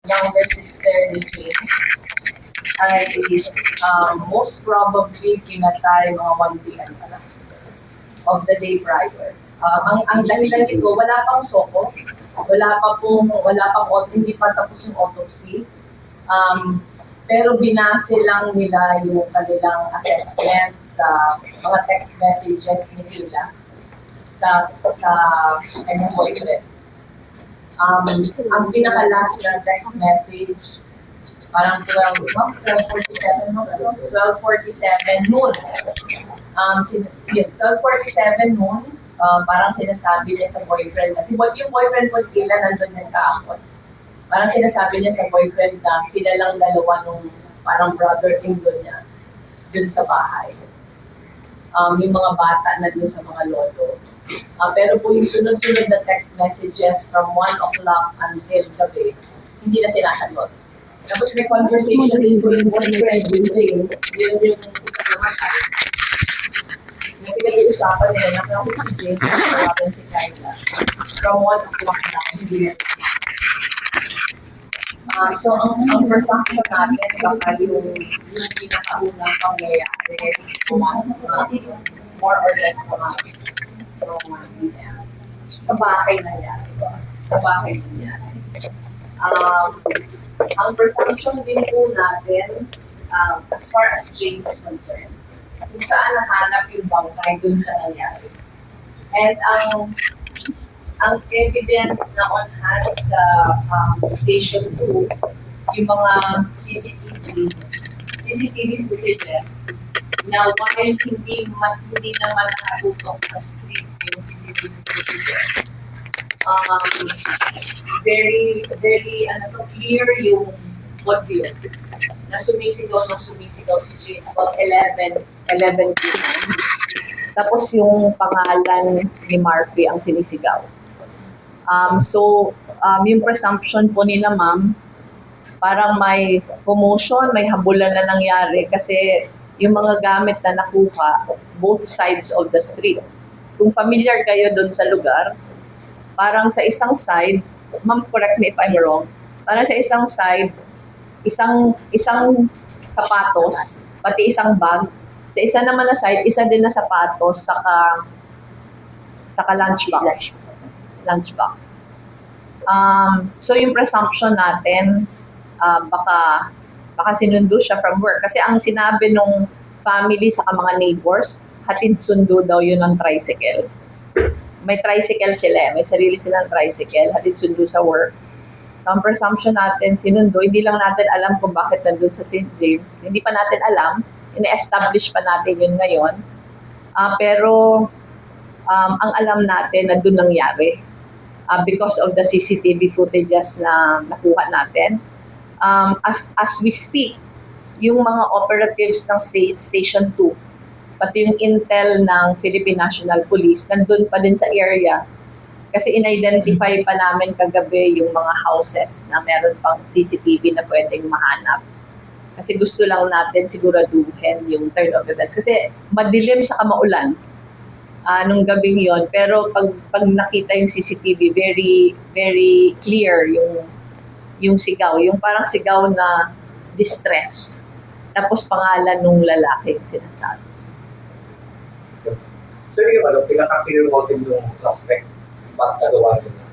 younger sister ni Jane ay most probably pinatay mga 1 p.m. pa lang of the day prior. Ang dahilan nito, wala pang soko, hindi pa tapos yung autopsy. Pero binase lang nila yung kanilang assessment sa mga text messages ni Hila sa kanyang boyfriend. Ang pinaka-last na text message, parang 12:47 noon. 12:47 noon, parang sinasabi niya sa boyfriend na, yung boyfriend ko Hila nandun yung kaakot. Parang sinasabi niya sa boyfriend na sila lang dalawa nung parang brother-in-law niya dun sa bahay. Yung mga bata na dun sa mga lolo. Pero po yung sunod-sunod na text messages from 1 o'clock until gabi, hindi na sinasagot. Tapos may conversation din po yung boyfriend with Jane. Yun yung isa naman ay may pinag-iusapan nila na ako si Jane at si Kyla. From 1 o'clock na hindi na. So, ang perception natin baka yung pinakaunang pangyayari pumasok na more or less sa bahay na yan. Sa bahay na yan. Ang perception din po natin, as far as Jane is concerned, kung saan nahanap yung bangkay dun sa nangyari. And ang evidence na on hand sa Station 2, yung mga CCTV footages, na while hindi naman nakatutok sa street yung CCTV footages, very clear yung audio na sumisigaw si Jane about 11 p.m. Tapos yung pangalan ni Murphy ang sinisigaw. Yung presumption po nila, ma'am, parang may commotion, may habulan na nangyari kasi yung mga gamit na nakuha, both sides of the street. Kung familiar kayo doon sa lugar, parang sa isang side, ma'am, correct me if I'm wrong, parang sa isang side, isang sapatos, pati isang bag. Sa isa naman na side, isa din na sapatos, saka lunchbox. So yung presumption natin, baka sinundo siya from work. Kasi ang sinabi nung family sa mga neighbors, hatid sundo daw yun ng tricycle. May tricycle sila, may sarili silang tricycle, hatid sundo sa work. So ang presumption natin, sinundo, hindi lang natin alam kung bakit nandun sa St. James. Hindi pa natin alam, ina-establish pa natin yun ngayon. Pero ang alam natin na doon nangyari because of the CCTV footages na nakuha natin. As we speak, yung mga operatives ng Station 2, pati yung intel ng Philippine National Police, nandun pa din sa area. Kasi in-identify pa namin kagabi yung mga houses na meron pang CCTV na pwedeng mahanap. Kasi gusto lang natin siguraduhin yung turn of events. Kasi madilim sa maulan nung gabing yon. Pero pag nakita yung CCTV, very, very clear yung sigaw. Yung parang sigaw na distressed. Tapos pangalan nung lalaking sinasabi. So yung pinaka-clear motive ng suspect, bakit nagawa nila?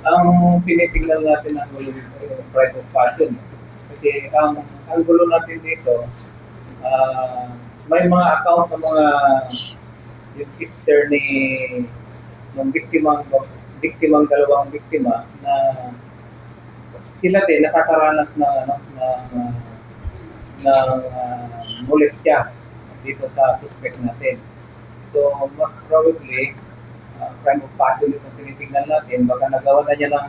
Ang tinitingnan natin ang gulo dito, yung pride of passion. Kasi ang gulo natin dito, may mga account ng mga yung sister ni ng biktimang dalawang biktima na sila din nakakaranas ng molestya dito sa suspect natin. So, most probably, crime of passion itong tinitingnan natin. Baka nagawa na niya ng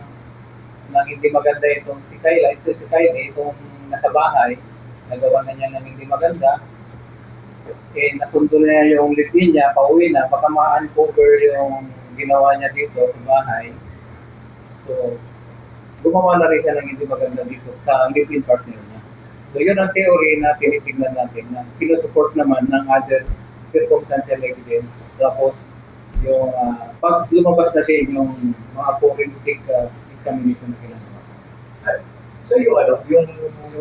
hindi maganda itong si Kyla. Itong nasa bahay, nagawa na niya ng hindi maganda. Nasundo na niya yung live-in niya, pauwi na. Baka ma-uncover yung ginawa niya dito sa bahay. So, gumawa na rin siya ng hindi maganda dito sa live-in partner niya. So, yun ang theory na tinitingnan natin na sinusupport naman ng other circumstantial evidence. Tapos, yung pag lumabas na siya yung mga forensic examination na kailangan. So yung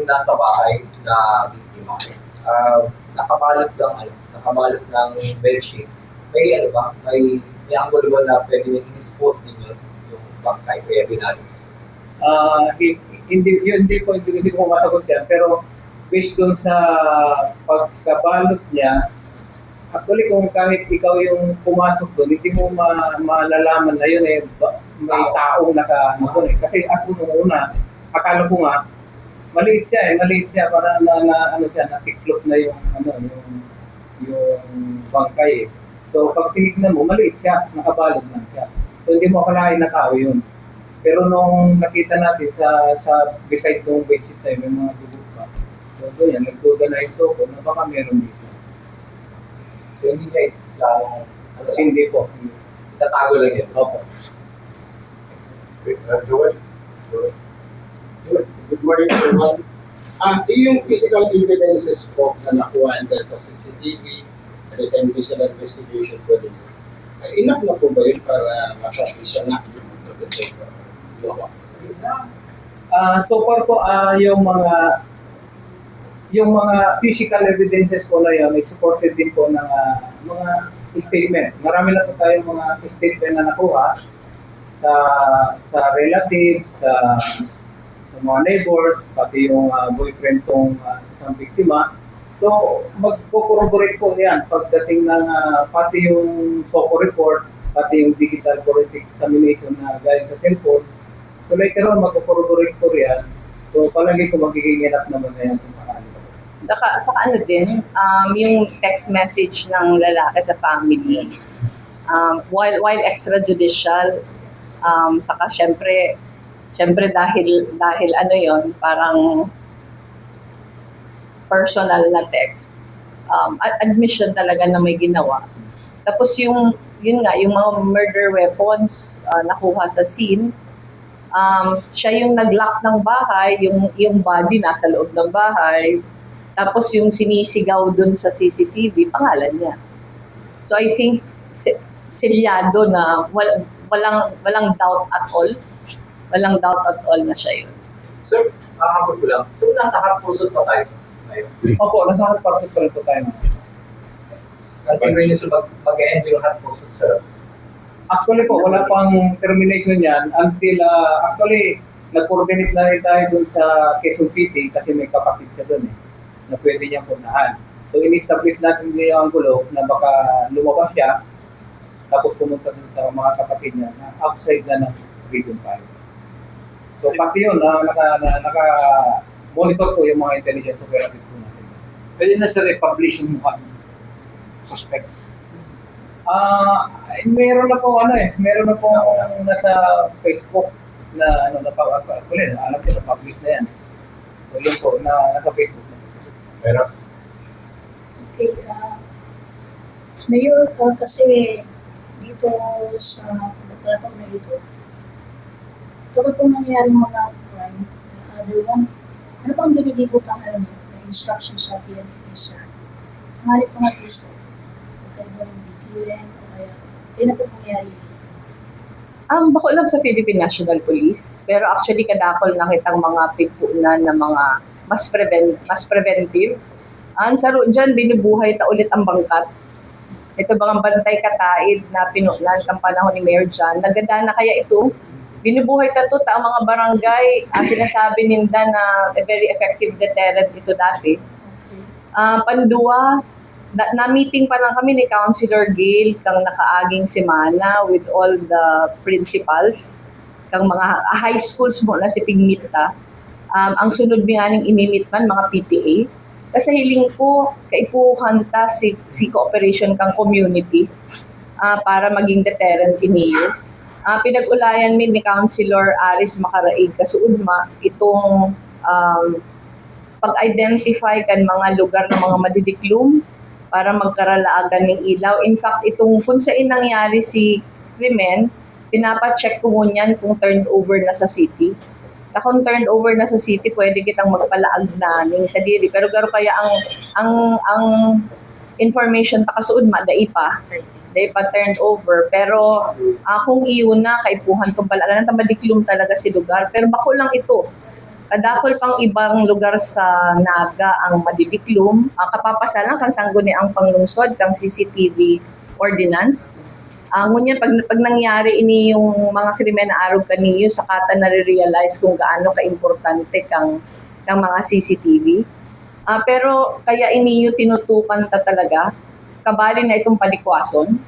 nasa bahay na biktima, nakabalot ng bedsheet. May ano ba? May angulo ba na pwede nyo in-expose ninyo yung bangkay kaya binalo? Hindi ko masagot yan, pero based doon sa pagkabalot niya, actually kung kahit ikaw yung pumasok doon, hindi mo malalaman na yun may taong naka kasi ako nung una, akala ko nga maliit siya para natiklop na yung bangkay eh. So pag tinignan mo, maliit siya, nakabalot lang siya. So hindi mo akalain na tao yun. Pero nung nakita natin sa beside ng bedsheet tayo, may mga dugo pa. So doon yan, nagduda na yung soko na baka meron dito. So hindi niya lalong, Hindi po. tatago lang yun. Opo. Joel. Good morning, everyone. Yung physical evidences po na nakuha and sa CCTV at the time visual investigation po din. Enough na po ba yun para ma-shortlist na yung perpetrator? So far po, yung mga physical evidences po na yun ay supported din po ng mga statement. Marami na po tayong mga statement na nakuha sa relatives, sa mga neighbors, pati yung boyfriend tong isang biktima. So, magpo-corroborate po yan pagdating ng pati yung SOCO report, pati yung digital forensic examination na gaya sa cellphone. So, later on, magpo-corroborate po yan. So, palagi ko magiging enough naman na yan kung sakali. Saka ano din, yung text message ng lalaki sa family, while extrajudicial, saka syempre dahil ano yon parang personal na text, admission talaga na may ginawa. Tapos yun mga murder weapons nakuha sa scene, siya yung nag-lock ng bahay, yung body nasa loob ng bahay, tapos yung sinisigaw dun sa CCTV, pangalan niya. So I think selyado na walang doubt at all. Walang doubt at all na siya yun. Sir, makakapot ko lang. So nasa hot pursuit pa tayo ngayon. Opo, nasa hot pursuit pa rin po tayo. Continue nyo mag-end yung hot pursuit, sir. Actually po, wala pang termination yan until actually nag-coordinate na rin tayo dun sa Quezon City kasi may kapatid siya dun na pwede niyang punahan. So in-establish natin yung angulo na baka lumabas siya tapos pumunta dun sa mga kapatid niya na outside na ng Region 5. So pati yun, naka-monitor po yung mga intelligence operative po natin. Pwede na sa republish yung mukha ng suspects. Meron na po nasa Facebook na alam ko na-publish na yan. So yun po, nasa Facebook na. Pero, Okay, Mayor, kasi dito sa pagkakataon na ito, tulad po nangyaring mga crime, other one, ano pang dinilibot ang na instruction sa PNP sa hangalip po at least, kayo ba rin bitirin, o kaya, hindi na po nangyari. Bako lang sa Philippine National Police, pero actually kadakol na kitang mga pigpunan na mga mas preventive. Ang saro dyan, binubuhay ta ulit ang bangkat. Ito bang bantay kataid na pinunan kang panahon ni Mayor John. Naganda na kaya ito? Binubuhay ta to ta ang mga barangay. Sinasabi ninda na very effective deterrent ito dati. Panduwa, na-meeting pa lang kami ni Councilor Gail kang nakaaging semana with all the principals kang mga high schools mo na si Pigmita. Ang sunod nga ning imimit man mga PTA. Kasi hiling ko kaipuhan ta si cooperation kang community para maging deterrent kiniyo. Pinag-ulayan min ni Councilor Aris Macaraig kasuudma itong pag-identify kan mga lugar ng mga madidiklum para magkaralaagan ng ilaw. In fact, itong kung saan nangyari si krimen, pinapacheck ko ngunyan kung turned over na sa city. Kung turned over na sa city, pwede kitang magpalaag na ng sa diri. Pero garo kaya ang information ta kasuod dai pa turned over. Pero kung iyon na kaipuhan tong palalan ta madiklum talaga si lugar. Pero bako lang ito. Kadakol pang ibang lugar sa Naga ang madidiklum. Kapapasalang kang sangguni ang panglungsod kang CCTV ordinance. Ngunyan pag nangyari ini yung mga krimen na araw kaniyo sa kata na-realize kung gaano ka-importante kang mga CCTV. Pero kaya iniyo tinutukan ta talaga, kabali na itong palikwason,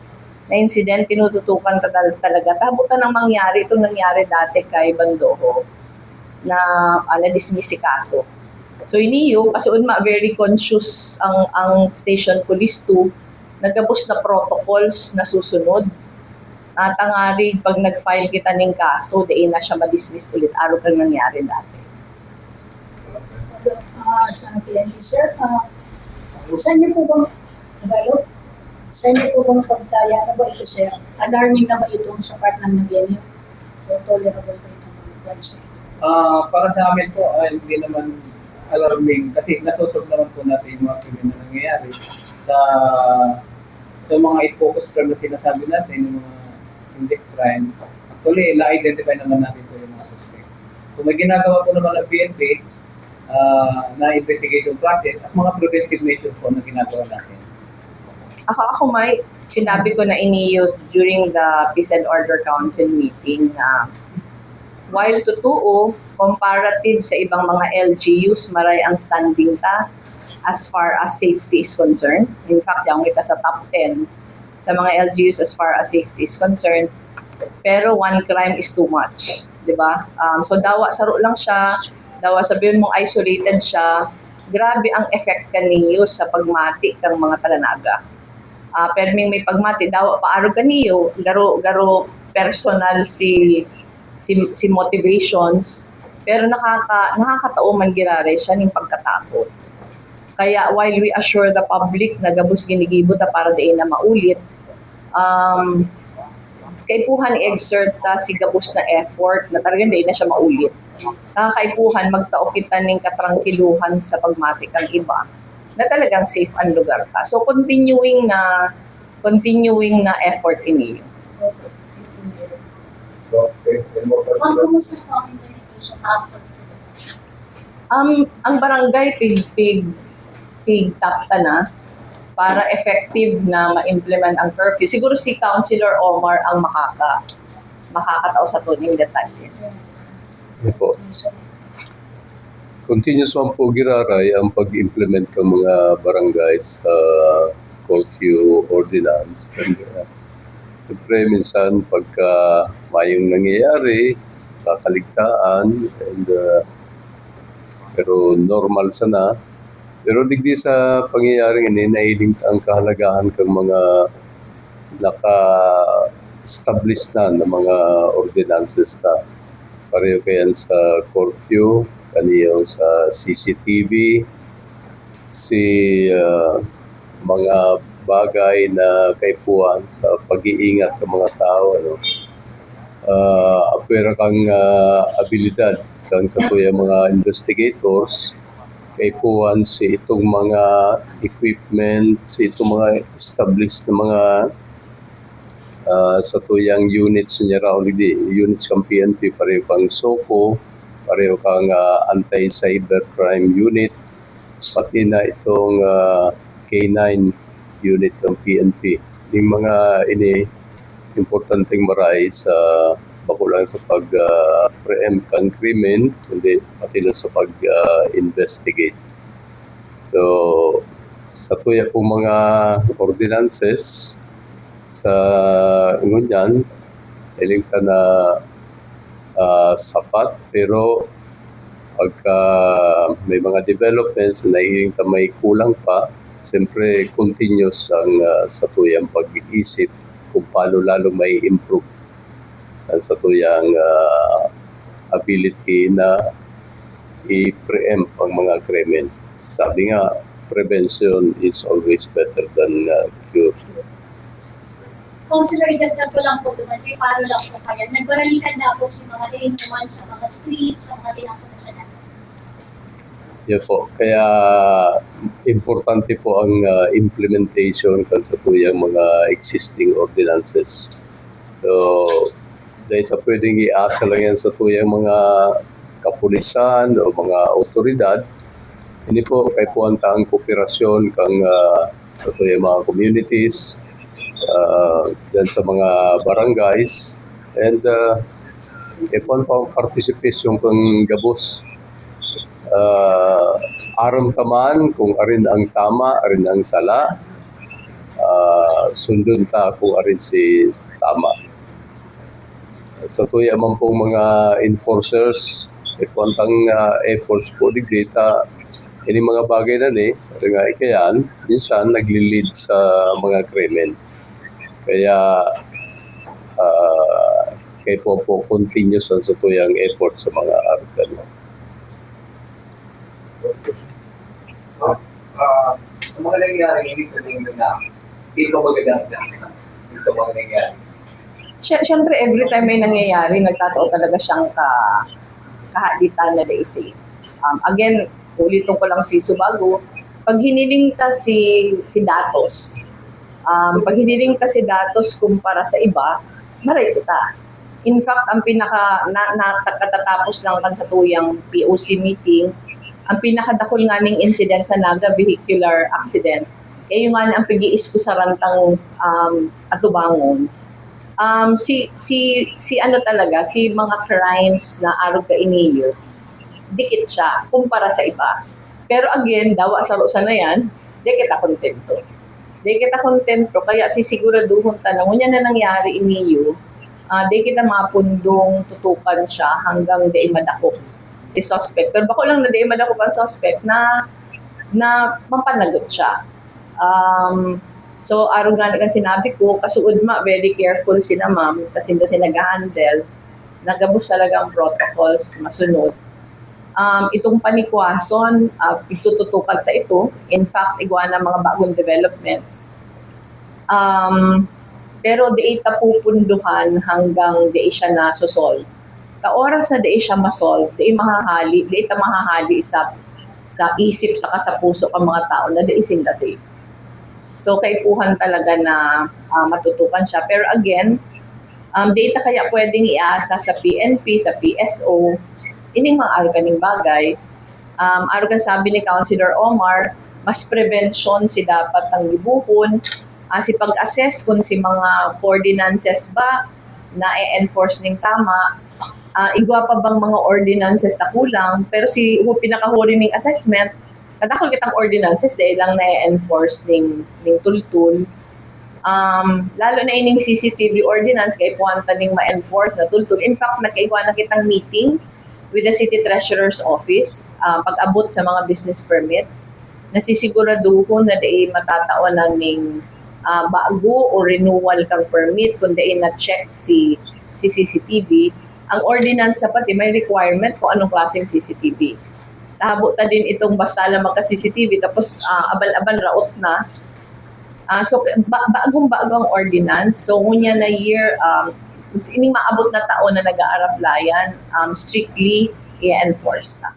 na incident, tinututukan talaga. Tabutan ng mangyari, itong nangyari dati kay Bandoho, na na-dismiss si kaso. So iniyo, kasi very conscious ang station police too, nagabos na protocols na susunod. At ang pag nag-file kita ng kaso, diin na siya ma-dismiss ulit. Araw kang nangyari dati. Sa PNP, sir, saan niyo po bang develop? Saan niyo po bang pagkaya na ba ito, sir? Alarming na ba ito sa part ng nagyanyo? O tolerable ba itong mga crimes? Para sa amin po, hindi naman alarming kasi nasusog naman po natin yung mga krimen na nangyayari sa mga i-focus crime na sinasabi natin, yung mga index crime. Actually, na-identify naman natin po yung mga suspect. So may ginagawa po naman ng PNP na investigation process as mga preventive measures po na ginagawa natin. Ako may sinabi ko na iniyo during the Peace and Order Council meeting na while totoo, comparative sa ibang mga LGUs, maray ang standing ta as far as safety is concerned. In fact, yung kita sa top 10 sa mga LGUs as far as safety is concerned. Pero one crime is too much. Diba? So dawa saro lang siya, dawa sabihin mong isolated siya, grabe ang effect kaniyo sa pagmati ng mga taga-Naga. Pero may pagmati, dawa paaro kaniyo, garo personal si motivations, pero nakakatao man girare siya ng pagkatakot. Kaya while we assure the public na gabos ginigibot para diin na maulit, kaipuhan i-exert si gabos na effort na talagang diin na siya maulit. Kaipuhan magtao kita ng katrangkiluhan sa pagmatik ang iba na talagang safe ang lugar ta. So continuing na effort iniyo. Kumusta po ang implementation after? Ang barangay pig-tap na para effective na ma-implement ang curfew. Siguro si Councilor Omar ang makakatao sa tuning detalye. Yan po. Continuous man po giraray ang pag-implement ng mga barangays sa curfew ordinance. Siyempre, minsan pagka mayong nangyayari, kakaligtaan, pero normal sana. Pero digdi sa pangyayaring ini, nailing ang kahalagahan ng mga naka-establish na ng mga ordinances ta. Pareho kayan sa curfew, kaniyo sa CCTV, mga bagay na kaipuan sa pag-iingat ng mga tao. Apera kang abilidad kang sa tuya mga investigators, kaipuan si itong mga equipment, si itong mga established na mga sa tuyang units niya already. Units kang PNP, pareho kang SOCO, pareho kang anti-cybercrime unit, pati na itong K9 unit ng PNP. Yung mga importanteng maray sa bakulang sa pag-preempt ng krimen, hindi pati na sa pag-investigate. So, sa tuya po mga ordinances, sa ngunyan, iling ka na sapat, pero pagka may mga developments na iling ka may kulang pa, siyempre continuous ang sa tuyang pag-iisip kung paano lalo may improve ang sa tuyang ability na i-preempt ang mga krimen. Sabi nga, prevention is always better than cure. Consider, idagdag ko lang po doon, paano lang po kaya. Nagbaralikan na po si mga inuman sa mga streets, sa mga tinapon. Yeah po. Kaya importante po ang implementation kan sa tuyang mga existing ordinances. So, dahil pwedeng iasa lang yan sa tuyang mga kapulisan o mga otoridad. Ini po kay puwanta ang kooperasyon kang ito yung mga communities dyan sa mga barangays and ipon pa ang participation kang gabos. Aram taman kung arin ang tama, arin ang sala, sundon ta kung arin si tama. Sa tuya man pong mga enforcers, ipantang efforts po di data, ini mga bagay na ni, nga ikayan, minsan nagli-lead sa mga krimen. Kaya kay po continuous ang sa tuyang effort sa mga arkan. Sa mga nangyayari, hindi ko tingin na sino magandang sa mga nangyayari. Siyempre, every time may nangyayari, nagtatao talaga siyang kahaditan na daisy. Again, ulitin ko lang si Subago, pag hiniling ta si Datos, pag hiniling ta si Datos kumpara sa iba, maray kita. In fact, ang katatapos lang kan sa tuyang POC meeting, ang pinakadakol nga ning incident sa Naga vehicular accidents, yung nga ang pag-iis ko sa rantang Atubangon. Si ano talaga, si mga crimes na arog ka iniyo, dikit siya kumpara sa iba. Pero again, dawa sa rusa na yan, di kita kontento. Di kita kontento, kaya sisiguraduhon ta na ngunya na nangyari iniyo, di kita mapundong tutukan siya hanggang di madakop si suspect. Pero bako lang na di madakop ang suspect na mapanagot siya. So, araw nga na sinabi ko, kasuod very careful sila ma'am, kasi hindi sila nag-handle, nagabos talaga ang protocols, masunod. Itong panikwason, itututukan ta ito. In fact, igwa na mga bagong developments. Pero di ita pupunduhan hanggang di siya na-solve. Ka oras na di siya ma-solve, di ita mahahali sa isip saka sa puso ng mga tao na di isinda safe. So, kaipuhan talaga na matutukan siya. Pero again, data kaya pwedeng iasa sa PNP, sa PSO, ining mga arganing bagay. Argan sabi ni Councilor Omar, mas prevention si dapat ang gibuhon. Si pag-assess kung si mga ordinances ba na i-enforce ning tama, igwa pa bang mga ordinances na kulang, pero pinakahuli ning assessment, kadakol kitang ordinances dahil lang na-enforce ning tultul. Lalo na ining CCTV ordinance kay puwanta ning ma-enforce na tultul. In fact, nagkaigwa na kitang meeting with the City Treasurer's Office pag-abot sa mga business permits. Nasisiguraduho na di matataonan ning bago o renewal kang permit kung di na-check si CCTV. Ang ordinance sa pati may requirement kung anong klaseng CCTV. Nahabo ta din itong basta lang magka-CCTV tapos abal-abal raot na. So bagong ordinance. So ngunya na year ining maabot na taon na nag-aaraplayan, strictly i-enforce na.